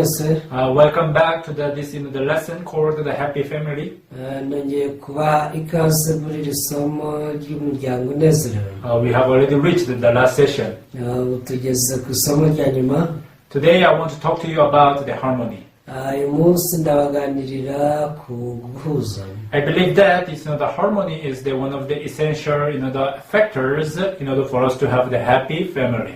mwese. Welcome back to the lesson called the Happy Family. Nongeye kuba ikaze muri iri somo ry'umuryango unezerewe. We have already reached the last session. Tugeze ku isomo rya nyuma. Today I want to talk to you about the harmony. Uyu munsi ndabaganirira ku guhuza. I believe that the harmony is one of the essential the factors in order for us to have the happy family.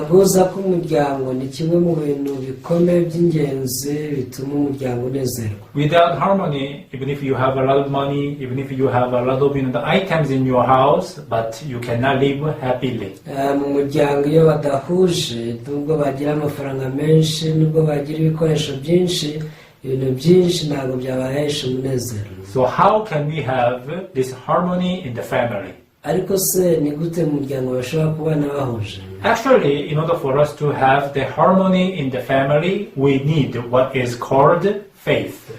Guhuza k'umuryango ni kimwe mu bintu bikomeye by'ingenzi bituma umuryango unezerwa. Without harmony, even if you have a lot of money, even if you have a lot of the items in your house, but you cannot live happily. Mu muryango iyo badahuje, nubwo bagira amafaranga menshi, nubwo bagira ibikoresho byinshi, ibintu byinshi ntabwo byabahesha umunezero. So how can we have this harmony in the family? Ariko se ni gute mu muryango bashobora kubana bahuje? Actually, in order for us to have the harmony in the family, we need what is called faith.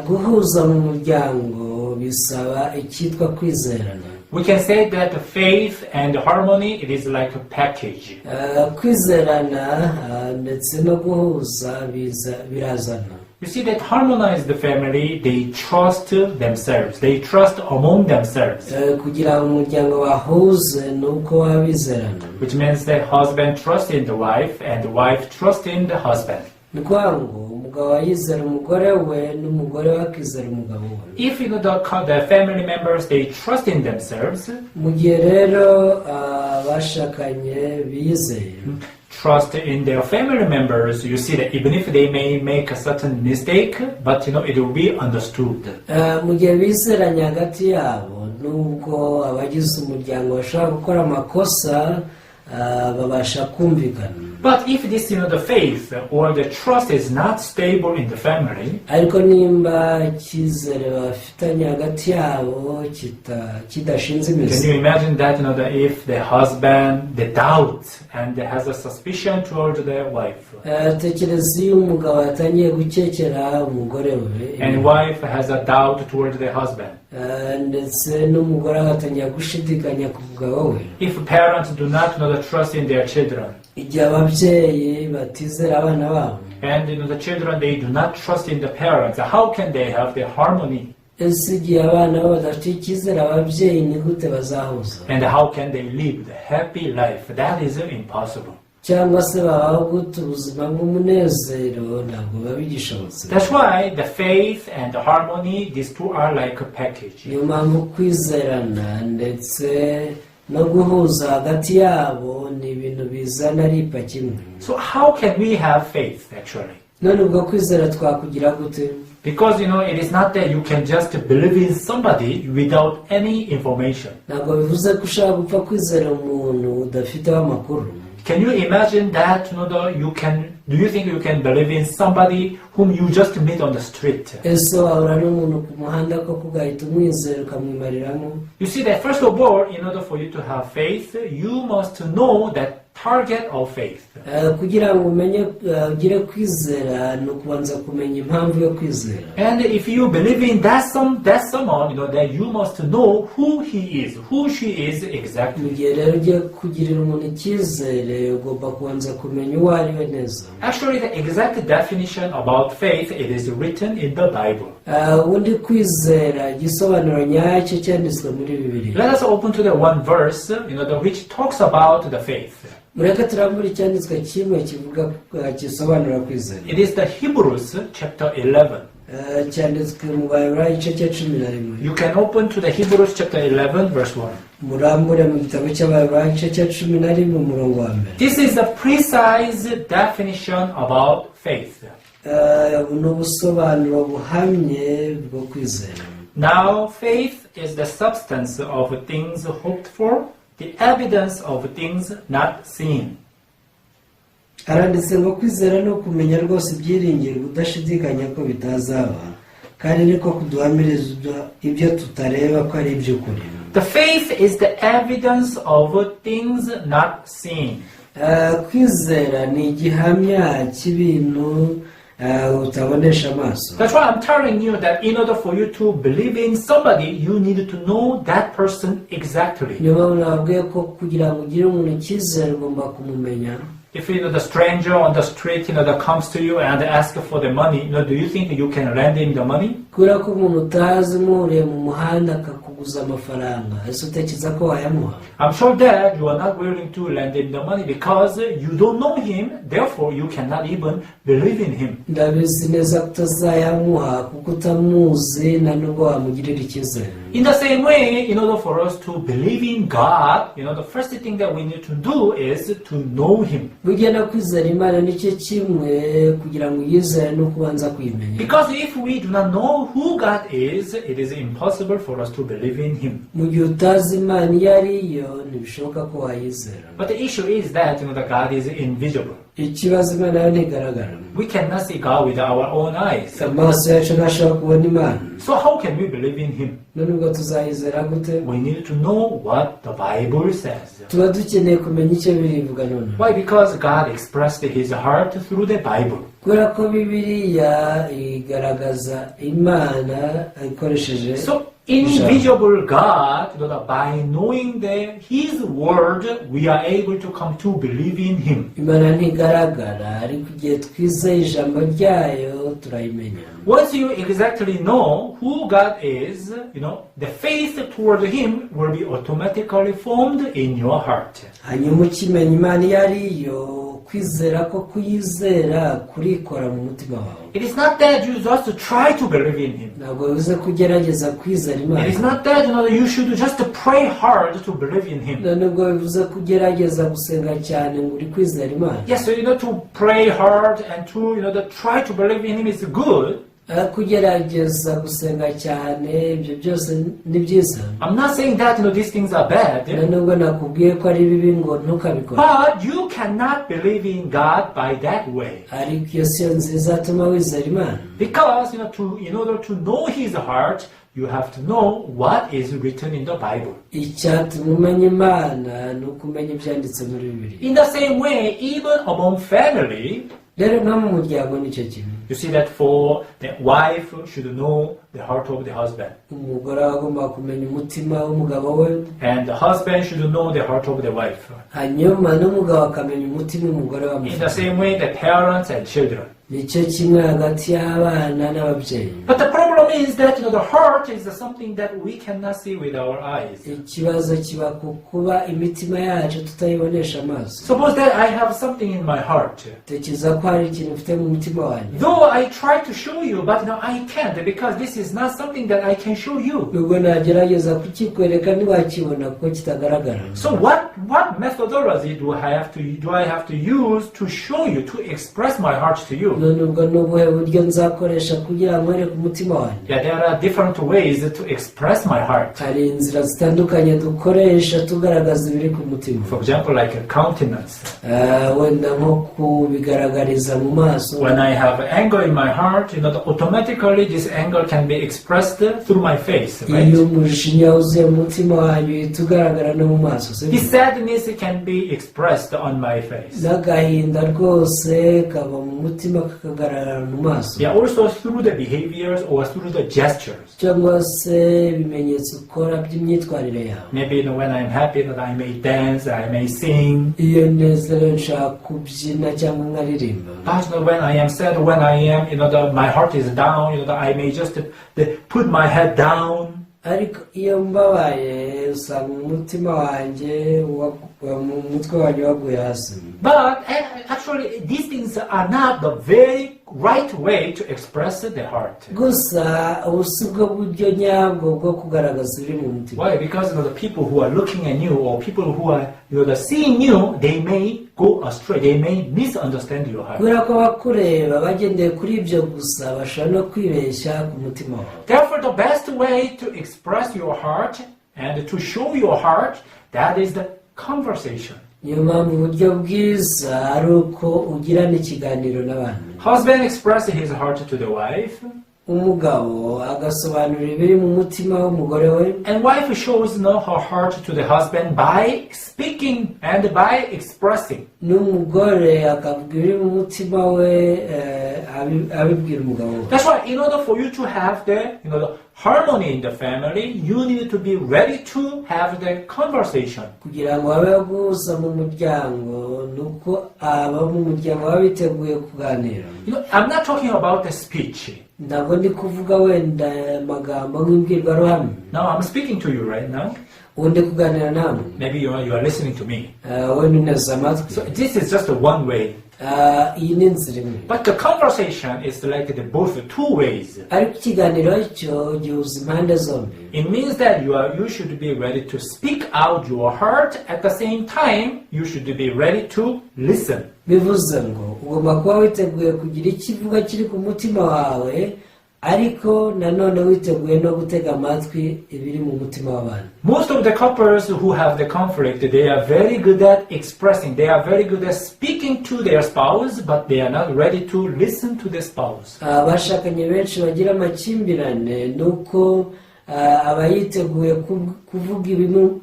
Guhuza mu muryango bisaba icyitwa kwizerana. We can say that faith and harmony, it is like a package. Kwizerana ndetse no guhuza birazana. You see that harmonized family, they trust themselves. They trust among themselves. Kugira umuryango wahuze nuko wabizerana. Which means the husband trusts in the wife and the wife trusts in the husband. Ni kwangu umugabo yizera umugore we n'umugore we akizera umugabo we. If the family members, they trust in themselves. Mu gihe rero bashakanye bizeye. Trust in their family members, you see that even if they may make a certain mistake, but it will be understood. Mu gihe bizeranye hagati yabo nubwo abagize umuryango bashobora gukora amakosa babasha kumvikana. But if this the faith or the trust is not stable in the family, ariko nimba icyizere bafitanye hagati yabo kidashinze imizi. Can you imagine that that if the husband the doubt and has a suspicion towards the wife, tekereza iyo umugabo yatangiye gukekera umugore we, and wife has a doubt towards the husband, ndetse n'umugore agatangira gushidikanya ku mugabo we. If parents do not trust in their children, igihe ababyeyi batizera abana babo, and the children they do not trust in the parents, how can they have the harmony? ese igihe abana babo badafite icyizere ababyeyi ni gute bazahuza? And how can they live the happy life? That is impossible. cyangwa se babaho gute ubuzima bw'umunezero? ntabwo babigishobotse. That's why the faith and the harmony, these two are like a package. niyo mpamvu kwizerana ndetse no guhuza hagati yabo ni ibintu bizana ari ipaki imwe. So how can we have faith actually? none ubwo kwizera twakugira gute? Because it is not that you can just believe in somebody without any information. ntabwo bivuze ko ushaka gupfa kwizera umuntu udafiteho amakuru. Can you imagine that do you think you can believe in somebody whom you just meet on the street? ese wahura n'umuntu ku muhanda koko ugahita umwizera ukamwimariramo? You see that first of all, in order for you to have faith, you must know that target of faith. kugira ngo umenye ugire kwizera ni ukubanza kumenya impamvu yo kwizera. And if you believe in that someone, then you must know who he is, who she is exactly. mu gihe rero ugiye kugirira umuntu icyizere ugomba kubanza kumenya uwo ari we neza. Actually, the exact definition about faith, it is written in the Bible. ubundi kwizera igisobanuro nyacyo cyanditswe muri Bibiliya. Let us open to the one verse, which talks about the faith. mureke turambure icyanditswe kimwe kivuga gisobanura kwizera. It is the Hebrews chapter 11. cyanditswe mu Baheburayo igice cya 11. You can open to the Hebrews chapter 11 verse 1. murambure mu gitabo cy'Abaheburayo igice cya 11 umurongo wa mbere. This is the precise definition about faith. ni ubusobanuro buhamye bwo kwizera. Now faith is the substance of things hoped for, the evidence of things not seen. Aranditse ngo kwizera no kumenya rwose ibyiringiro udashidikanya ko bitazaba, kandi niko kuduhamiriza ibyo tutareba ko ari iby'ukuri. The faith is the evidence of things not seen. Kwizera ni igihamya cy'ibintu utabonesha amaso. That's why I'm telling you that in order for you to believe in somebody, you need to know that person exactly. niyo mpamvu nababwiye ko kugira ngo ugire umuntu icyizere ugomba kumumenya. If the stranger on the street, that comes to you and asks for the money, do you think you can lend him the money? kubera ko umuntu utazi umuhuriye mu muhanda akakuguza amafaranga ese utekereza ko wayamuha? I'm sure that you are not willing to lend him the money because you don't know him, therefore you cannot even believe in him. ndabizi neza ko utazayamuha kuko utamuzi na nubwo wamugirira icyizere. In the same way, in order for us to believe in God, the first thing that we need to do is to know him. burya no kwizera imana nicyo kimwe kugira ngo uyizere no kubanza kuyimenya. Because if we do not know who God is, it is impossible for us to believe in him. mu gihe utazi imana iyo ari yo ntibishoboka ko wayizera. But the issue is that that God is invisible. ikibazo imana yo ntigaragara. We cannot see God with our own eyes. amaso yacu ntashobora kubona imana. So how can we believe in him? none ubwo tuzayizera gute? We need to know what the Bible says. tuba dukeneye kumenya icyo birivuga none. Why? Because God expressed his heart through the Bible. kubera ko bibiliya igaragaza imana ikoresheje So invisible God, by knowing his word, we are able to come to believe in him. imana ntigaragara ariko igihe twizeye ijambo ryayo turayimenya. Once you exactly know who God is, the faith toward him will be automatically formed in your heart. hanyuma ukimenya imana iyo ari yo kwizera ko kuyizera kurikora mu mutima wawe. It is not that you just try to believe in him. ntabwo bivuze ko ugerageza kwizera imana. It is not that you should just pray hard to believe in him. nubwo bivuze ko ugerageza gusenga cyane ngo uri kwizera imana. Yes, so to pray hard and to try to believe in him is good. kugerageza gusenga cyane ibyo byose ni byiza. I'm not saying that these things are bad. nubwo nakubwiye ko ari bibi ngo ntukabikore. But you cannot believe in God by that way. ariko iyo siyo nziza atuma wizera imana. Because in order to know his heart, you have to know what is written in the Bible. icyatuma umenya imana ni ukumenya ibyanditse muri bibiri. In the same way, even among family, rero no mu muryango nicyo kimwe. you see that for the wife should know the heart of the husband. umugore aba agomba kumenya umutima w'umugabo we. And the husband should know the heart of the wife. hanyuma n'umugabo akamenya umutima w'umugore In the w'amufite. same way, the parents and children. nicyo kimwe hagati y'abana n'ababyeyi. But the problem is that the heart is something that we cannot see with our eyes. ikibazo kiba ku kuba imitima yacu tutayibonesha amaso. Suppose that I have something in my heart. tekereza ko hari ikintu ufite mu mutima wanjye. Though I try to show you, but I can't because this is not something that I can show you. nubwo nagerageza kukikwereka ntiwakibona kuko kitagaragara. So what methodology do I have to use to show you, to express my heart to you? none ubwo ni ubuhe buryo nzakoresha kugira ngo nkwereke umutima wanjye. Yeah, there are different ways to express my heart. hari inzira zitandukanye dukoresha tugaragaza ibiri ku mutima. For example, like a countenance. wenda nko kubigaragariza mu maso. When I have anger in my heart, automatically this anger can be expressed through my face, right? iyo umujinya wuzuye mu mutima wanjye uhita ugaragara no mu maso. The sadness can be expressed on my face. n'agahinda rwose kaba mu mutima kakagaragara mu maso. Yeah, also through the behaviors or through the gestures. cyangwa se ibimenyetso ukora by'imyitwarire yawe. Maybe when I'm happy that I may dance, I may sing. iyo nezerewe nshaka kubyina cyangwa nkaririmba. But when I am sad, when I am, my heart is down, I may just put my head down. ariko iyo mbabaye usanga umutima wanjye mu mutwe wanjye waguye hasi. But actually, these things are not the very right way to express the heart. gusa ubu si bwo buryo nyabwo bwo kugaragaza ibiri mu mutima. Why? Because the people who are looking at you or people who are seeing you, they may go astray. They may misunderstand your heart. kubera ko abakureba bagendeye kuri ibyo gusa bashobora no kwibeshya ku mutima wawe. Therefore, the best way to express your heart and to show your heart, that is the conversation. niyo mpamvu uburyo bwiza ari uko ugirana ikiganiro n'abantu. Husband expresses his heart to the wife, umugabo agasobanura ibiri mu mutima w'umugore we. and wife shows her heart to the husband by speaking and by expressing. n'umugore akavuga ibiri mu mutima we abibwira umugabo we. That's why in order for you to have the harmony in the family, you need to be ready to have the conversation. kugira ngo habeho guhuza mu muryango nuko aba mu muryango baba biteguye kuganira. I'm not talking about the speech. Ntabwo ndi kuvuga wenda amagambo nk'imbwirwaruhame. Now I'm speaking to you right now. Undi kuganira namwe. Maybe you are listening to me. Wenda uneze amatwi. So this is just one way. Iyi ni inzira imwe. But the conversation is like both two ways. Ariko ikiganiro cyo gihuza impande zombi. It means that you should be ready to speak out your heart. At the same time, you should be ready to listen. Bivuze ngo ugomba kuba witeguye kugira ikivuga kiri ku mutima wawe, ariko nanone witeguye no gutega amatwi ibiri mu mutima w'abantu. Most of the couples who have the conflict, they are very good at expressing, they are very good at speaking to their spouse, but they are not ready to listen to the spouse. Abashakanye benshi bagira amakimbirane nuko aba yiteguye kuvuga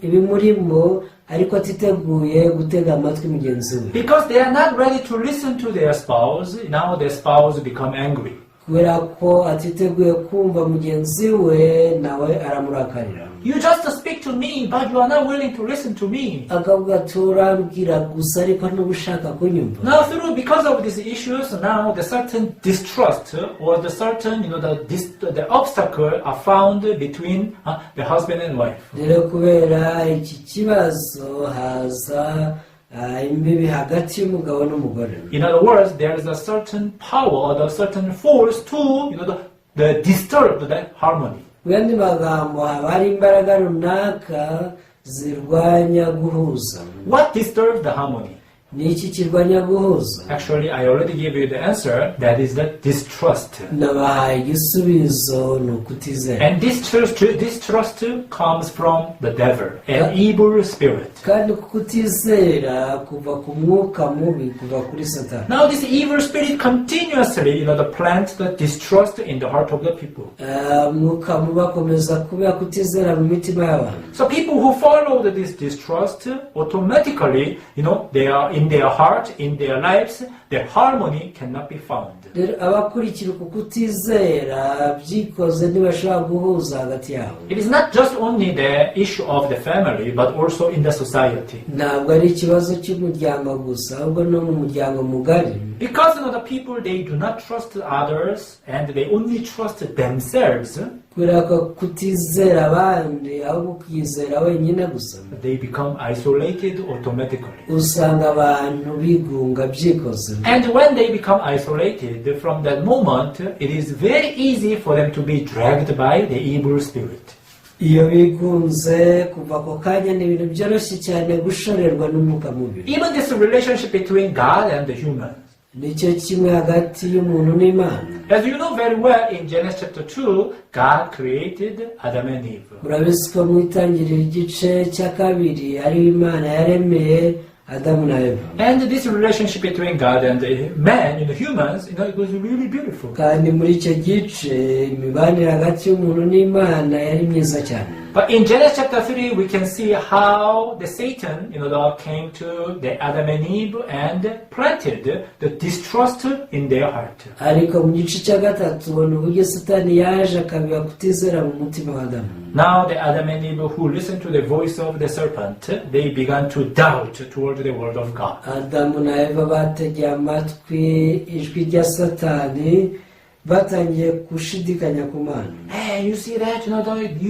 ibimurimo ariko atiteguye gutega amatwi mugenzi we. Because they are not ready to listen to their spouse, now their spouse become angry. Kubera ko atiteguye kumva mugenzi we, nawe aramurakarira. You just speak to me, but you are not willing to listen to me. Akavuga turambwira gusa ariko ntugushaka kunyumva. Now because of these issues, now the certain distrust or the certain, the obstacle are found between the husband and wife. Rero kubera iki kibazo haza imbibi hagati y'umugabo n'umugore. In other words, there is a certain power or a certain force to, the disturb the harmony. Mu yandi magambo haba hari imbaraga runaka zirwanya guhuza. What disturbs the harmony? Ni iki kirwanya guhuza? Actually, I already gave you the answer. That is the distrust. Nabahaye igisubizo ni ukutizera. And distrust comes from the devil, an evil spirit. Kandi kutizera kuva ku mwuka mubi, kuva kuri Satani. Now this evil spirit continuously, plant the distrust in the heart of the people. Mwuka mubi akomeza kubera kutizera mu mitima y'abantu. So people who follow this distrust, automatically, they are in their heart, in their lives, the harmony cannot be found. Abakurikira uku kutizera byikoze ntibashobora guhuza hagati yabo. It is not just only the issue of the family, but also in the society. Ntabwo ari ikibazo cy'umuryango gusa, ahubwo no mu muryango mugari. Because the people, they do not trust others and they only trust themselves. Kubera ko kutizera abandi ahubwo kwizera wenyine gusa. They become isolated automatically. Usanga abantu bigunga byikoze. And when they become isolated, from that moment, it is very easy for them to be dragged by the evil spirit. Iyo bigunze kuva ko kanya ni ibintu byoroshye cyane gushorerwa n'umwuka mubi. Even this relationship between God and the human. Nicyo kimwe hagati y'umuntu n'Imana. As you know very well, in Genesis chapter 2, God created Adam and Eve. Murabizi ko mu itangiriro igice cya kabiri ariho Imana yaremeye Adamu na Eva. And this relationship between God and man, humans, it was really beautiful. Kandi muri icyo gice imibanire hagati y'umuntu n'Imana yari myiza cyane. But in Genesis chapter 3, we can see how the Satan, came to the Adam and Eve and planted the distrust in their heart. Ariko mu gice cya gatatu ubona uburyo Satani yaje akabiba kutizera mu mutima wa Adamu. Now the Adam and Eve who listened to the voice of the serpent, they began to doubt toward the word of God. Adamu na Eva bategeye amatwi ijwi rya Satani, batangiye gushidikanya ku Mana. Hey, you see that?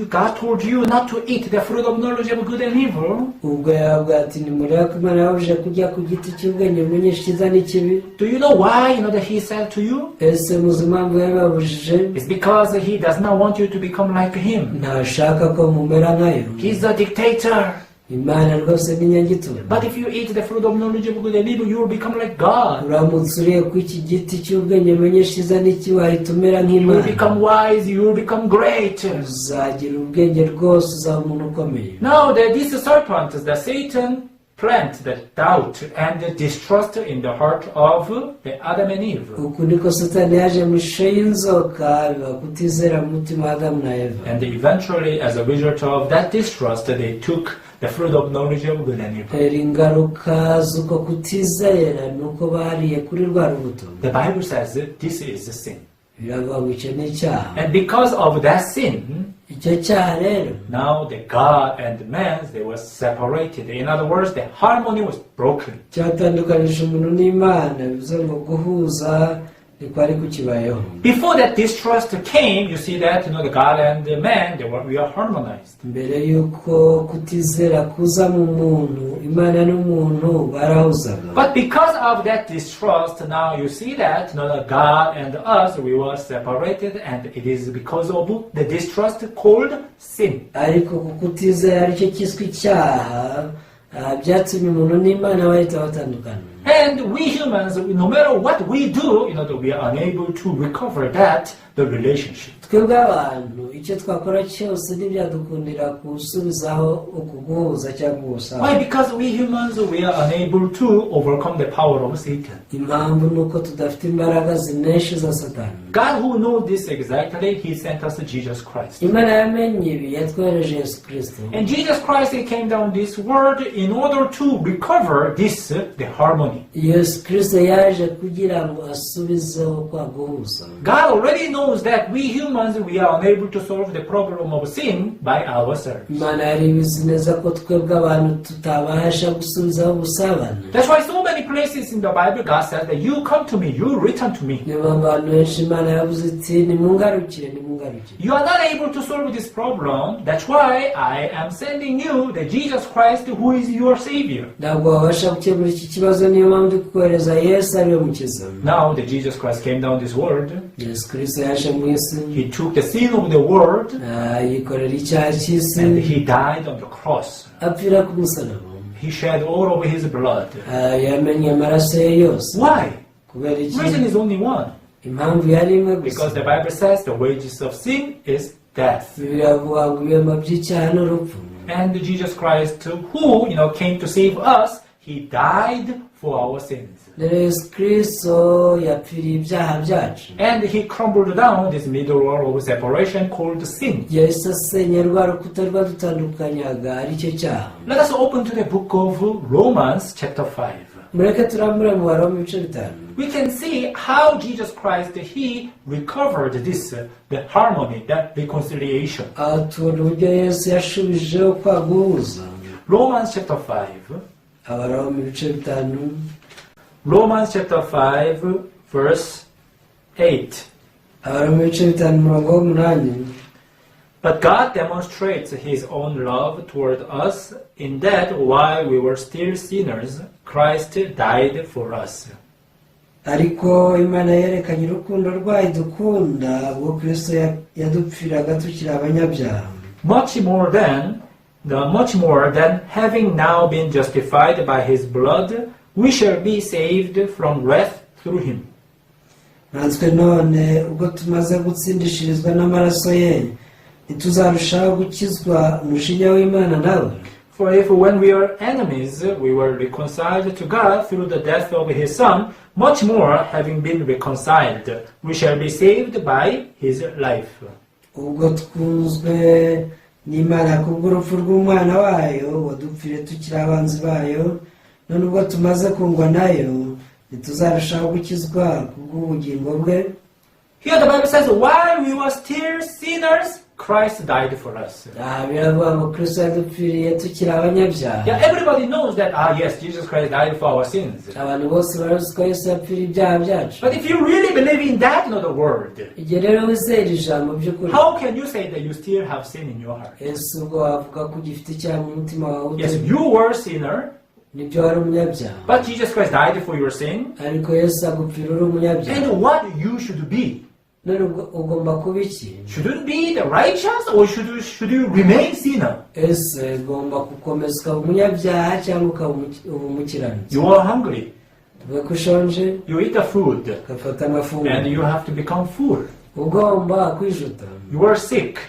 God told you not to eat the fruit of knowledge of good and evil. Ubwo yavuga ati nimureba ko Imana yabujije kurya ku giti cy'ubwenge bumenyesha icyiza n'ikibi. Do you know why? That He said to you? Ese muzi impamvu yababujije? It's because He does not want you to become like Him. Ntashaka ko mumera nkayo. He's a dictator. Imana rwose ni nyagituba. But if you eat the fruit of knowledge of good and evil, you will become like God. Uramutse uriye ku iki giti cy'ubwenge bumenyesha icyiza n'ikibi wahita umera You nk'Imana. will become wise. You will become great. Uzagira ubwenge rwose, uzaba umuntu ukomeye. Now, this serpent, the Satan, plant the doubt and the distrust in the heart of the Adam and Eve. Uku niko Satani yaje mu ishusho y'inzoka biba kutizera mu mutima wa Adamu na Eva. And eventually, as a result of that distrust, they took the fruit of knowledge of good and evil. Ingaruka z'uko kutizera ni uko bariye kuri rwa rubuto. The Bible says that this is a sin. biravuga ngo icyo ni icyaha. And because of that sin, Icyo cyaha rero now the God and man, they were separated. In other words, the harmony was broken. cyatandukanije umuntu n'Imana, bivuze ngo guhuza ntikwari kukibayeho. Before that distrust came, you see that the God and the man, they were real harmonized. Mbere y'uko kutizera kuza mu muntu, Imana n'umuntu barahuzaga. But because of that distrust, now you see that the God and us, we were separated, and it is because of the distrust called sin. Ariko kutizera aricyo cyiswe icyaha, byatumye umuntu n'Imana bahita batandukana. And we humans, no matter what we do, we are unable to recover the relationship. Twebwe abantu icyo twakora cyose ntibyadukundira gusubizaho uku guhuza cyangwa guhuza. Why? Because we humans, we are unable to overcome the power of Satan. Impamvu ni uko tudafite imbaraga zinesha za Satani. God, who knows this exactly, He sent us Jesus Christ. Imana yamenye ibi, yatwohereje Yesu Kristo. And Jesus Christ, He came down this world in order to recover this, the harmony. Yesu Kristo yaje kugira ngo asubizeho kwa guhuza. God already knows that we humans, we are unable to solve the problem of sin by ourselves. Imana yari ibizi neza ko twebwe abantu tutabasha gusubizaho ubusabane. That's why so many places in the Bible, God says that you come to me, you return to me. Niyo mpamvu abantu benshi Imana yavuze iti nimungarukire nimungarukire. You are not able to solve this problem. That's why I am sending you the Jesus Christ, who is your Savior. Ntabwo wabasha gukemura iki kibazo, niyo mpamvu ndi kukohereza Yesu ariwe mukiza. Now the Jesus Christ came down this world. Yesu Kristo yaje mu isi. He took the sin of the world yikorera icyaha cy'isi. and He died on the cross. Apfira ku musaraba. He shed all of His blood. Yamenye amaraso ye yose. Why? Kubera The iki? reason is only one. Impamvu yari imwe gusa. Because the Bible says the wages of sin is death. Biravuga ngo ibihembo by'icyaha ni urupfu. And Jesus Christ, who came to save us, He died for our sins. Yesu Kristo yapfiriye ibyaha byacu. And He crumbled down this middle wall of separation called sin. Yahise asenya rwa rukuta rwadutandukanyaga aricyo cyaha. Let us open to the book of Romans chapter 5. Mureke turambure mu Baroma ibice 5. We can see how Jesus Christ, He recovered this, the harmony, that reconciliation. Aha tubona uburyo Yesu yashubijeho kwa guhuza. Romans chapter 5. Abaroma ibice 5. Romans chapter 5 verse 8. Abaroma ibice 5 umurongo w'8. But God demonstrates His own love toward us in that while we were still sinners, Christ died for us. Ariko Imana yerekanye urukundo rwayo dukunda ubwo Kristo yadupfiraga tukiri abanyabyaha. Much more than having now been justified by His blood, we shall be saved from wrath through Him. Natwe none ubwo tumaze gutsindishirizwa n'amaraso ye, ntituzarushaho gukizwa umushinya w'Imana nawe. For if when we are enemies, we were reconciled to God through the death of His Son, much more, having been reconciled, we shall be saved by His life. Ubwo twunzwe n'Imana kubw'urupfu rw'umwana wayo wadupfiriye tukiri abanzi bayo, none ubwo tumaze kungwa nayo ntituzarushaho gukizwa kubw'ubugingo bwe. Here the Bible says, while we were still sinners, Christ died for us. Biravuga ngo Kristo yadupfiriye tukiri abanyabyaha. Yeah, everybody knows that, yes, Jesus Christ died for our sins. Abantu bose barazi ko Yesu yapfiriye ibyaha byacu. But if you really believe in that, the word, Igihe rero wizera ijambo by'ukuri, how can you say that you still have sin in your heart? Yesu ubwo wavuga ko ugifite icyaha mu mutima wawe. Yes, you were a sinner, Nibyo wari umunyabyaha. but Jesus Christ died for your sin. Ariko Yesu agupfira uri umunyabyaha. And what you should be? None ugomba kuba iki? Shouldn't be the righteous, or should you remain sinner? Ese ugomba gukomeza ukaba umunyabyaha cyangwa ukaba umukiranutsi? You are hungry. Tuvuge ko ushonje, You eat the food, ugafata amafunguro. and you have to become full. Ugomba kwijuta. You are sick,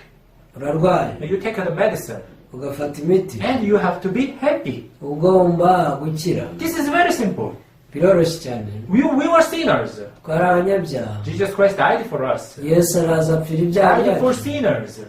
Urarwaye, and you take the medicine, ugafata imiti. and you have to be happy. Ugomba gukira. This is very simple. Biroroshye cyane. We were sinners. Twari abanyabyaha. Jesus Christ died for us. Yesu araza apfira ibyaha Died for byacu. sinners.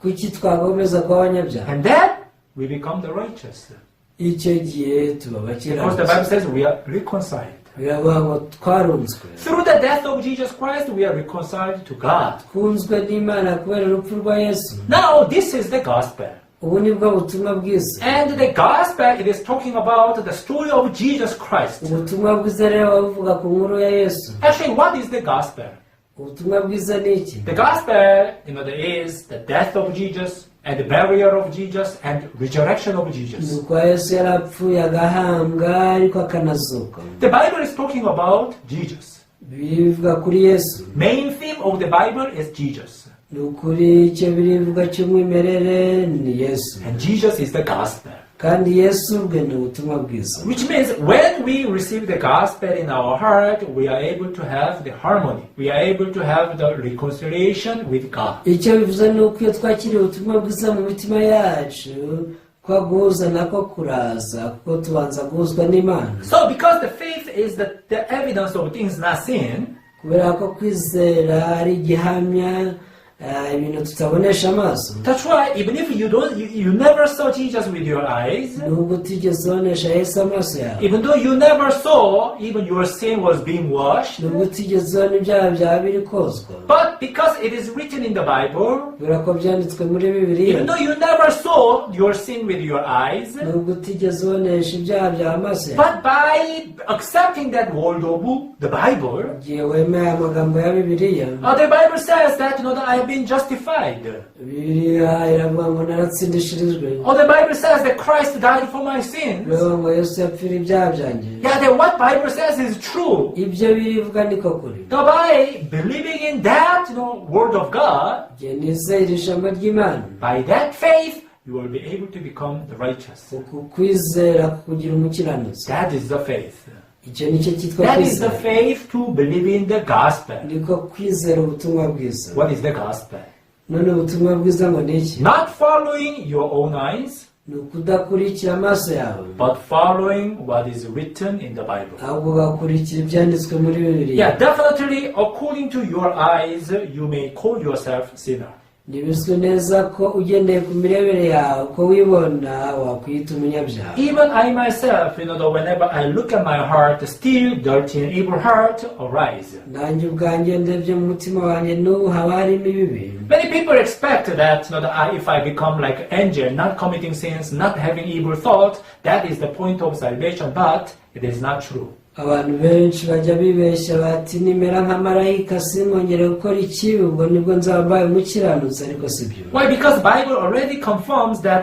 Kuki twagomeza kuba abanyabyaha? And then we become the righteous. Icyo gihe tuba Because the Bible abakiranutsi. says we are reconciled. biravuga ngo twarunzwe Through the death of Jesus Christ, we are reconciled to God. twunzwe n'imana kubera urupfu rwa yesu. Now, this is the gospel. ubu ni bwo butumwa bwiza. And the gospel, it is talking about the story of Jesus Christ. ubutumwa bwiza rero buvuga ku nkuru ya yesu. Actually, what is the gospel? ubutumwa bwiza ni iki? The gospel, there is the death of Jesus and the burial of Jesus and resurrection of ni Jesus. uko yesu yarapfuye agahambwa ariko akanazuka. The Bible is talking about Jesus. bivuga kuri yesu. Main theme of the Bible is Jesus. ni ukuri icyo birivuga cy'umwimerere ni yesu. And Jesus is the gospel. kandi yesu ubwe ni ubutumwa bwiza. Which means when we receive the gospel in our heart, we are able to have the harmony. We are able to have the reconciliation with God. icyo bivuze ni uko iyo twakiriye ubutumwa bwiza mu mitima yacu kwa guhuza nako kuraza kuko tubanza guhuzwa n'imana. So because the faith is the evidence of things not seen, kubera ko kwizera ari igihamya ibintu tutabonesha amaso. that's why even if you never saw Jesus with your eyes, nubwo utigeze ubonesha yesu amaso yawe, even though you never saw even your sin was being washed, nubwo utigeze ubona ibyaha byawe biri kozwa, but because it is written in the Bible, kubera ko byanditswe muri bibiliya, even though you never saw your sin with your eyes, nubwo utigeze ubonesha ibyaha byawe amaso yawe, but by accepting that word of the Bible, igihe wemeye amagambo ya bibiliya, the Bible says that that I have been justified. bibiliya iravuga ngo naratsindishirijwe, Or the Bible says that Christ died for my sins. iravuga ngo yesu yapfira ibyaha byanjye. Yeah, that what Bible says is true. ibyo birivuga niko kuri. So by believing in that word of God, igihe nizeye iri jambo ry'imana, by that faith, you will be able to become the righteous. uku kwizera kukugira umukiranutsi. That is the faith. icyo nicyo cyitwa That is the kwizera. faith to believe in the gospel. niko kwizera ubutumwa bwiza. What is the gospel? none ubutumwa bwiza ngo ni iki? Not following your own eyes, ni ukudakurikira amaso yawe, but following what is written in the Bible. ahubwo ugakurikira ibyanditswe muri bibiliya. Yeah, definitely, according to your eyes, you may call yourself sinner. ntibizwi neza ko ugendeye ku mirebere yawe ko wibona wakwita umunyabyaha. Even I myself, whenever I look at my heart, still dirty and evil heart arise. nanjye ubwanjye ndebye mu mutima wanjye n'ubu haba harimo ibibi. Many people expect that, if I become like an angel, not committing sins, not having evil thoughts, that is the point of salvation, but it is not true. abantu benshi bajya bibeshya bati nimera nka marayika sinkongere gukora ikibi ubwo nibwo nzaba mbaye umukiranutsi, ariko si byo. Why? Because Bible already confirms that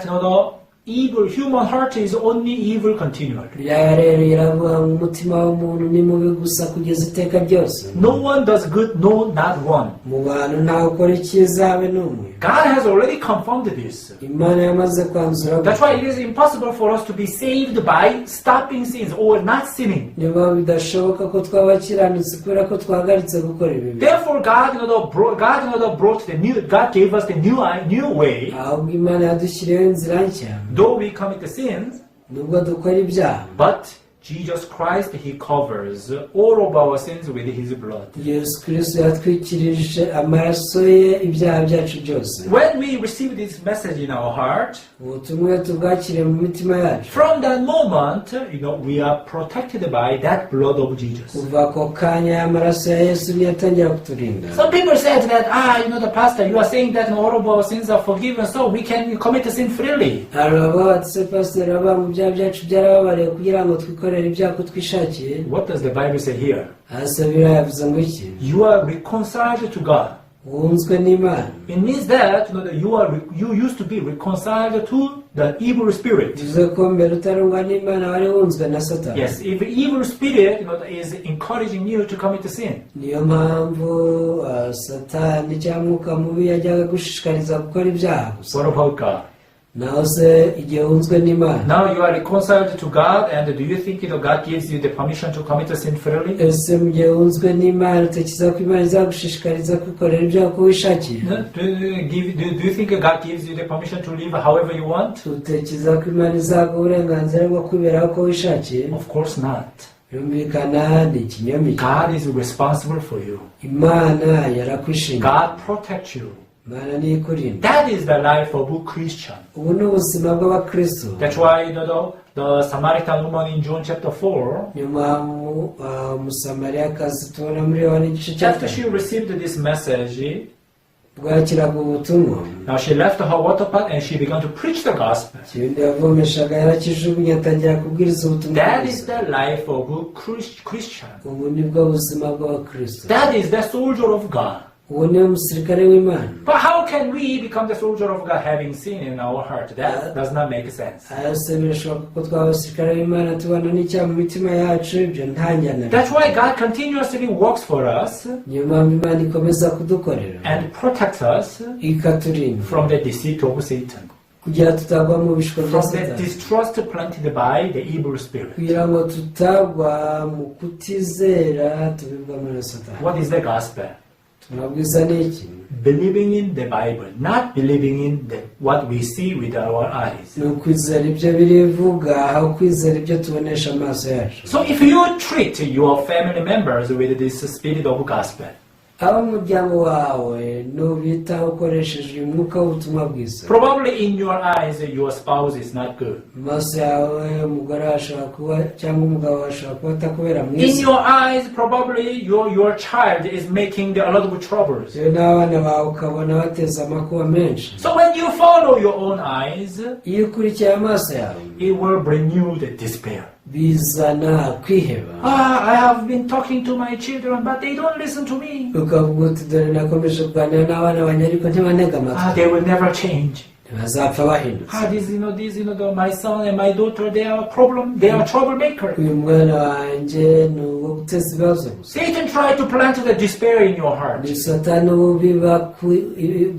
evil human heart is only evil continually. bibiliya rero iravuga ngo umutima w'umuntu ni mubi gusa kugeza iteka ryose. No one does good, no, not one. mu bantu ntawe ukora icyiza habe n'umwe. God has already confirmed this. imana yamaze kwanzura That's why it is impossible for us to be saved by stopping sins or not sinning. niba bidashoboka ko twaba abakiranutsi kubera ko twahagaritse gukora ibibi. Therefore, God gave us the new way. ahubwo imana yadushyiriyeho inzira nshya. Though we commit the sins, nubwo dukora ibyaha, but Jesus Christ, He covers all of our sins with His blood. yesu kristo yatwikirije amaraso ye ibyaha byacu byose. When we receive this message in our heart, ubutumwa iyo tubwakiriye mu mitima yacu, from that moment, we are protected by that blood of Jesus. kuva ako kanya amaraso ya yesu niyo atangira kuturinda. Some people said that, the pastor, you are saying that all of our sins are forgiven, so we can commit a sin freely. hari abavuga bati se pasiteri avuga ngo ibyaha byacu byarababariwe kugira ngo twikorere ibyaha ko twishakiye. What does the Bible say here? hasi bibiliya yavuze ngo iki? You are reconciled to God. wunzwe n'imana. It means that you used to be reconciled to the evil spirit. bivuze ko mbere utarungwa n'imana wari wunzwe na satani. Yes, if the evil spirit is encouraging you to commit a sin. niyo mpamvu satani cyangwa umwuka mubi yajyaga gushishikariza gukora ibyaha gusa. What about God? naho se igihe wunzwe n'imana, Now you are reconciled to God, and do you think God gives you the permission to commit a sin freely? ese mu gihe wunzwe n'imana utekereza ko imana izagushishikariza kwikorera ibyaha uko wishakiye? Do you think God gives you the permission to live however you want? utekereza ko imana izaguha uburenganzira bwo kwiberaho uko wishakiye? Of course not. yumvikana ni ikinyoma. God is responsible for you. imana yarakwishingiye. God protects you. Imana niyo ikurinda. That is the life of a Christian. Ubu ni ubuzima bw'abakristo. That's why the Samaritan woman in John chapter 4, Niyo mpamvu umusamariyakazi tubona muri Yohana igice cya after she received this message, bwakiraga ubutumwa. now she left her water pot and she began to preach the gospel. ikibindi yavomeshaga yarakijugunye atangira kubwiriza ubutumwa That is bwiza. the life of a Christian. Ubu ni bwo buzima bw'abakristo. That is the soldier of God. Ubu niwe musirikare w'Imana. But how can we become the soldier of God having sin in our heart? That does not make sense. ese birashoboka ko twaba abasirikare b'Imana tubana n'icyaha mu mitima yacu, ibyo nta njyana. That's why God continuously works for us niyo mpamvu Imana ikomeza kudukorera and protects us ikaturinda from the deceit of Satan, kugira tutagwa mu bishwa bya from the Satani, distrust planted by the evil spirit. kugira ngo tutagwa mu kutizera tubibwamo na Satani. What is the gospel? Tunabwiza n'iki? Believing in the Bible, not believing in what we see with our eyes. ni ukwizera ibyo birivuga aho kwizera ibyo tubonesha amaso yacu. So if you treat your family members with this spirit of gospel, aho umuryango wawe nubitaho ukoresheje uyu mwuka w'ubutumwa bwiza, probably in your eyes your spouse is not good. mu maso yawe umugore ashobora kuba cyangwa umugabo ashobora kuba atakubera In mwiza, your eyes, probably your child is making a lot of troubles. yewe n'abana bawe ukabona bateza amakuba menshi. So when you follow your own eyes, iyo ukurikiye amaso yawe it will bring you the despair. bizana kwiheba. I have been talking to my children, but they don't listen to me. ukavuga uti dore nakomeje kuganira n'abana banjye ariko ntibantega amatwi, They will never change. ntibazapfa bahindutse. My son and my daughter, they are a problem. They are troublemakers. uyu mwana wanjye ni uwo guteza ibibazo gusa. Satan tried to plant the despair in your heart. ni satani ubiba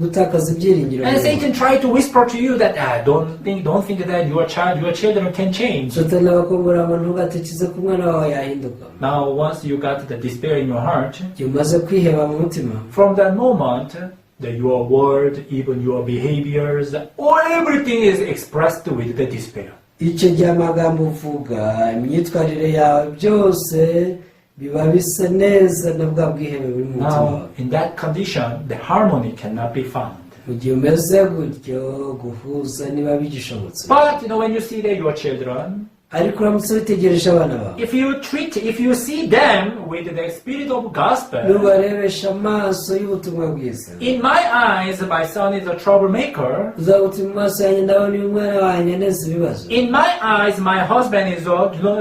gutakaza ibyiringiro And mu buzima. Satan tried to whisper to you that don't think that your children can change. satani abakongora ngo ntugatekereze ko umwana wawe yahinduka. Now, once you got the despair in your heart, igihe umaze kwiheba mu mutima, from that moment, your word, even your behaviors, or everything is expressed with the despair. icyo gihe amagambo uvuga, imyitwarire yawe byose biba bisa neza na bwa bwihebe buri mu mutima wawe. Now, in that condition, the harmony cannot be found. mu gihe umeze gutyo guhuza niba bigishobotse. But when you see that your children, ariko uramutse witegereje abana bawe, if you see them with the spirit of gospel, nubarebesha amaso y'ubutumwa bwiza, in my eyes, my son is a troublemaker. uzaba uti mu maso yanjye ndabona uyu mwana wanjye aneza ibibazo, In my eyes, my husband is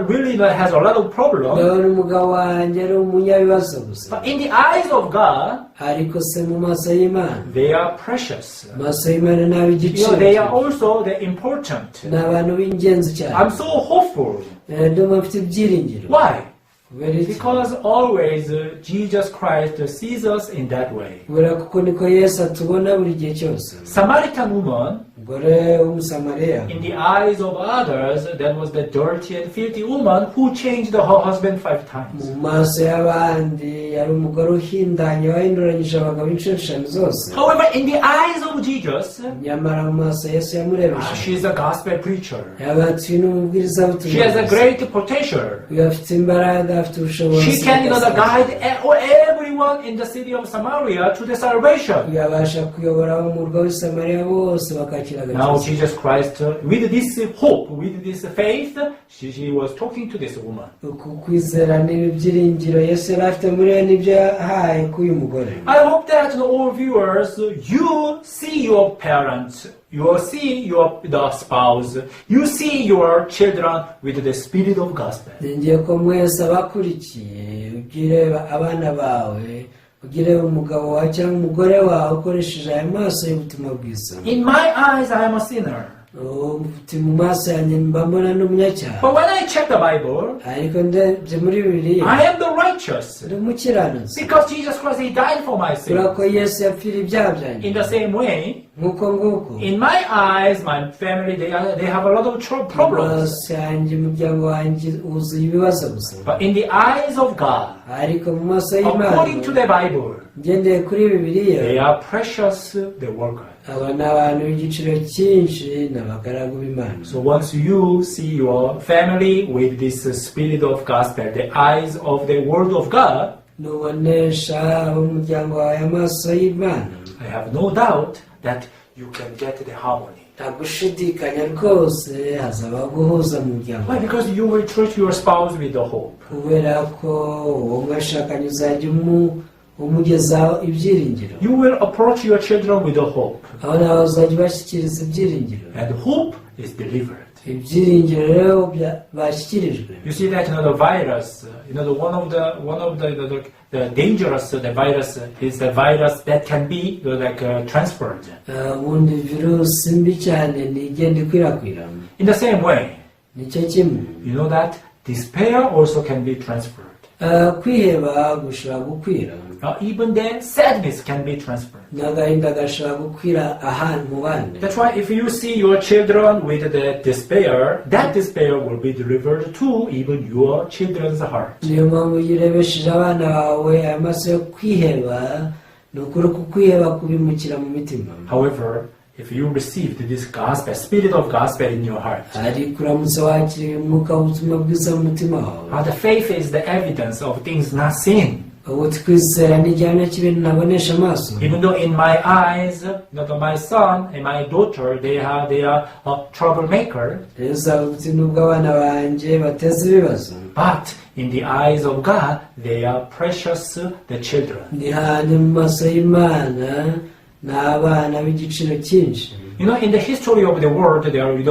really has a lot of problems. ndabona umugabo wanjye ari umunyabibazo gusa. But in the eyes of God, ariko se mu maso y'Imana, they are precious. mu maso y'Imana ni ab'igiciro, They are also the important. ni abantu b'ingenzi cyane. I'm so hopeful. ndumva mfite ibyiringiro. Why? kubera iki? Because always Jesus Christ sees us in that way. kubera kuko niko Yesu atubona buri gihe cyose. Samaritan woman, umugore w'umusamariya, in the eyes of others, that was the dirty and filthy woman who changed her husband 5 times. mu maso y'abandi yari umugore uhindanye wahinduranyije abagabo inshuro eshanu zose. However, in the eyes of Jesus, nyamara mu maso Yesu yamurebesha, she is a gospel preacher. yaba ati ni umubwiriza w'ubutumwa She has a bwiza. great potential. uyu afite imbaraga, afite ubushobozi, She can guide everyone in the city of Samaria to the salvation. uyu abasha kuyobora umurwa w'i Samariya bose bakakira Now agakiza. Jesus Christ, with this hope, with this faith, she was talking to this woman. uku kwizera n'ibi byiringiro Yesu yari afite muri we nibyo yahaye k'uyu mugore. I hope that all viewers, you see your parents, you see the spouse, you see your children with the spirit of gospel. ngiye ko mwese abakurikiye ugire abana bawe, ugire umugabo wawe cyangwa umugore wawe ukoresheje aya maso y'ubutumwa bwiza. In my eyes, I am a sinner. uti mu maso yanjye mba mbona n'umunyacyaha, But when I check the Bible, ariko ndebye muri Bibiliya I am the righteous. ndi umukiranutsi, Because Jesus Christ, He died for my kubera sins. ko Yesu yapfiriye ibyaha byanjye. In the same way, nk'uko nguko in my eyes, my family, they have a lot of mu problems. maso yanjye umuryango wanjye wuzuye ibibazo gusa, But in the eyes of God, ariko mu maso y'Imana according to the Bible, ngendeye kuri Bibiliya, they are precious, the workers. aba ni abantu b'igiciro cyinshi, ni abagaragu b'Imana. So once you see your family with this spirit of gospel, the eyes of the word of God, nubonesha ab'umuryango wawe amaso y'Imana, I have no doubt that you can get the harmony. nta gushidikanya rwose hazabaho guhuza mu muryango. Why? Because you will treat your spouse with the hope. Kubera ko uwo mwashakanye uzajya umugezaho ibyiringiro, You will approach your children with the hope. aho nawe uzajya ubashyikiriza ibyiringiro, And hope is delivered. ibyiringiro rero bashyikirijwe. You see that the virus, one of the dangerous the virus is the virus that can be transferred. Ubundi virusi mbi cyane ni igenda ikwirakwira. In the same way, Nicyo kimwe, you know that despair also can be transferred. kwiheba gushobora gukwira, Even then, sadness can be transferred. n'agahinda gashobora gukwira ahantu mu bandi. That's why if you see your children with the despair, that despair will be delivered to even your children's heart. Niyo mpamvu iyo urebesheje abana bawe aya maso yo kwiheba, ni ukuri ko kwiheba kubimukira mu mitima. However, if you received this gospel, spirit of gospel in your heart, ariko uramutse wakiriye umwuka w'ubutumwa bwiza mu mutima wawe, the faith is the evidence of things not seen. ubu twizera ni igihamya cy'ibintu ntabonesha amaso. Even though in my eyes, my son and my daughter, they are a troublemaker, rero uzaba uti nubwo abana banjye bateza ibibazo, but in the eyes of God, they are precious, the children. ni hantu mu maso y'Imana ni abana b'igiciro cyinshi. In the history of the world,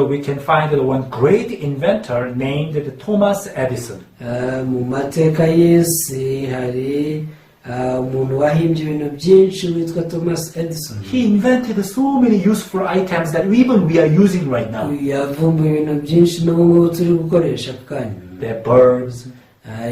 we can find one great inventor named Thomas Edison. Mu mateka y'isi hari umuntu wahimbye ibintu byinshi witwa Thomas Edison. He invented so many useful items that even we are using right now. Yavumbuye ibintu byinshi n'ubu ngubu turi gukoresha ako kanya. The bulbs,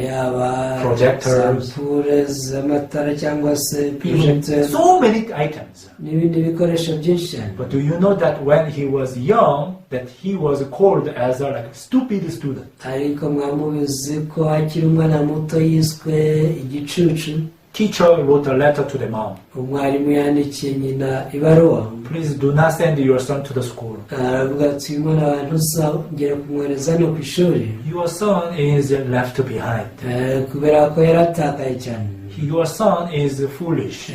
yaba projectors, ampure z'amatara cyangwa se projectors, so many items. n'ibindi bikoresho byinshi cyane. But do you know that when he was young, that he was called as a stupid student? Ariko mwamubizi ko akiri umwana muto yiswe igicucu. Teacher wrote a letter to the mom. Umwarimu yandikiye nyina ibaruwa. Please do not send your son to the school. Aravuga ati uyu mwana wawe ntuzongera kumwohereza hano ku ishuri. Your son is left behind. Kubera ko yaratakaye cyane. Your son is foolish.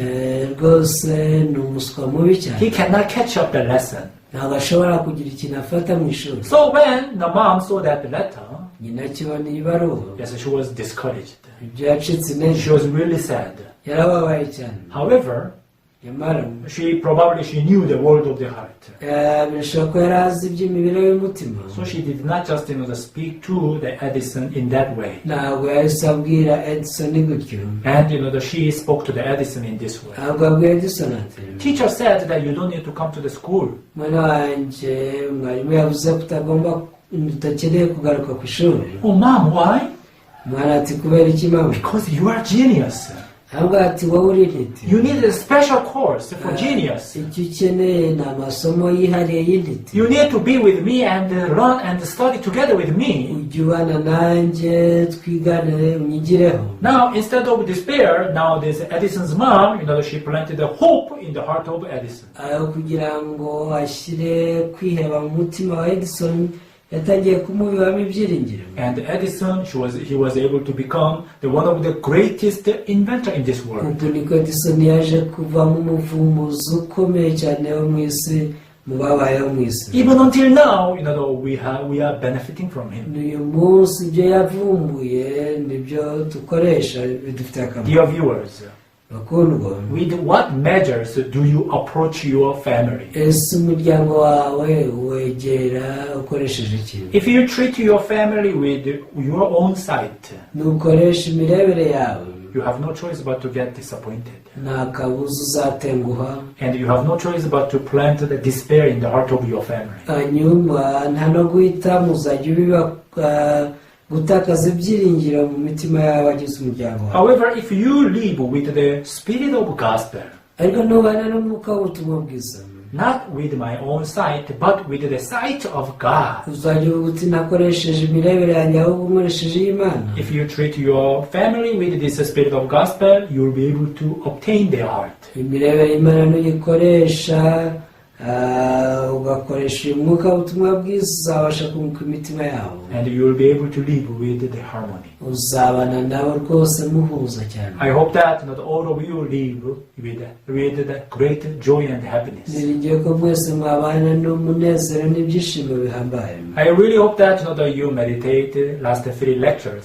Rwose ni umuswa mubi cyane. He cannot catch up the lesson. Ntabwo ashobora kugira ikintu afata mu ishuri. So when the mom saw that letter, nyina akibona ibaruwa, yes, she was discouraged. ibyo yacitse intege. She was really sad. Yarababaye cyane. However, nyamara she knew the word of the heart. birashoboka ko yari azi iby'imibereho y'umutima. So she did not just speak to the Edison in that way. Ntabwo yahise abwira Edison gutyo. And she spoke to the Edison in this way. Ntabwo abwira Edison ati, Teacher said that you don't need to come to the school. mwana wanjye mwarimu yavuze ko utakeneye kugaruka ku ishuri. Oh, mom, why? Mwana ati kubera iki mama? Because you are genius. Ntabwo ati wowe uri intiti. You need a special course for genius. Icyo ukeneye ni amasomo yihariye y'intiti. You need to be with me and learn and study together with me. Ujye ubana nanjye twigane unyigireho. Now, instead of despair, now this Edison's mom, she planted a hope in the heart of Edison. Aho kugira ngo ashyire kwiheba mu mutima wa Edison, yatangiye kumubibamo ibyiringiro. And Edison, he was able to become one of the greatest inventor in this world. Ubwo niko Edison yaje kuvamo umuvumbuzi ukomeye cyane wo mu isi, mu babayeho mu isi. Even until now, we are benefiting from him. Uyu munsi ibyo yavumbuye nibyo dukoresha bidufitiye akamaro. Dear viewers, bakundwa, with what measures do you approach your family? ese umuryango wawe wegera ukoresheje iki? If you treat your family with your own sight, nukoresha imirebere yawe, you have no choice but to get disappointed. nta kabuza uzatenguha. And you have no choice but to plant the despair in the heart of your family. Hanyuma nta no guhitamo, uzajya ubiba gutakaza ibyiringiro mu mitima y'abagize umuryango wawe. However, if you live with the spirit of gospel, ariko ntubana n'umwuka w'ubutumwa bwiza, not with my own sight, but with the sight of God. uzajya uvuga uti nakoresheje imirebere yanjye ahubwo nkoresheje iy'Imana. If you treat your family with this spirit of gospel, you will be able to obtain their heart. imirebere y'Imana nuyikoresha ugakoresha uyu mwuka w'ubutumwa bwiza uzabasha kunguka imitima yabo and you will be able to live with the harmony. uzabana nabo rwose muhuza cyane. I hope that not all of you live with the great joy and happiness. niringiye ko mwese mwabana n'umunezero n'ibyishimo bihambaye. I really hope that not you meditate last 3 lectures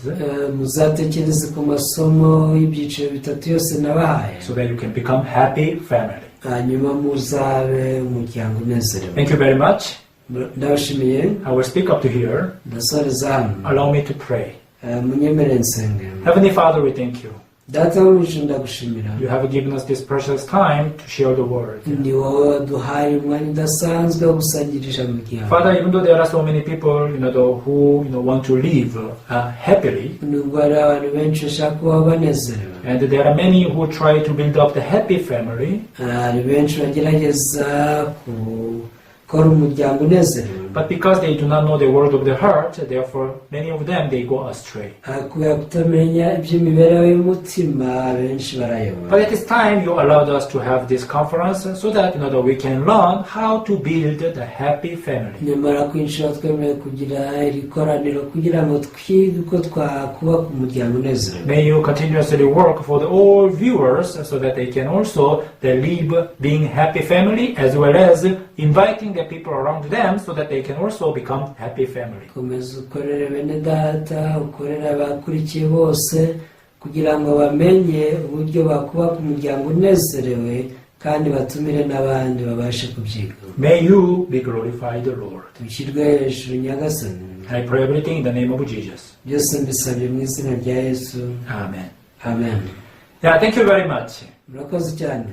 muzatekereze ku masomo y'ibyiciro bitatu yose nabahaye so that you can become happy family. hanyuma muzabe umuryango unezerewe. Thank you very much. ndabashimiye. I will speak up to here. ndasoreza hano. Allow me to pray. munyemere nsenge. Heavenly Father, we thank you. data wo mu ijuru ndagushimira. You have given us this precious time to share the word. ni wowe waduhaye umwanya udasanzwe wo gusangira ijambo ryawe. Father, even though there are so many people, who want to live happily, nubwo hari abantu benshi bashaka kubaho banezerewe, and there are many who try to build up the happy family, hari benshi bagerageza gukora umuryango unezerewe, but because they do not know the word of the heart, therefore many of them they go astray. kubera kutamenya iby'imibereho y'umutima benshi barayoba. But at this time, you allowed us to have this conference so that we can learn how to build the happy family. nyamara kwinjira twemerewe kugira iri koraniro kugira ngo twige uko twakubaka umuryango unezerewe. May you continuously work for all viewers so that they can also live being happy family, as well as inviting the people around them so that they can also become happy family. komeza ukorere bene data, ukorere abakurikiye bose kugira ngo bamenye uburyo bakubaka umuryango unezerewe kandi batumire n'abandi babashe kubyiga. May you be glorified, Lord. dushyirwe hejuru nyagasani. I pray everything in the name of Jesus. byose mbisabye mu izina rya yesu. Amen. amen. Yeah, thank you very much. murakoze cyane.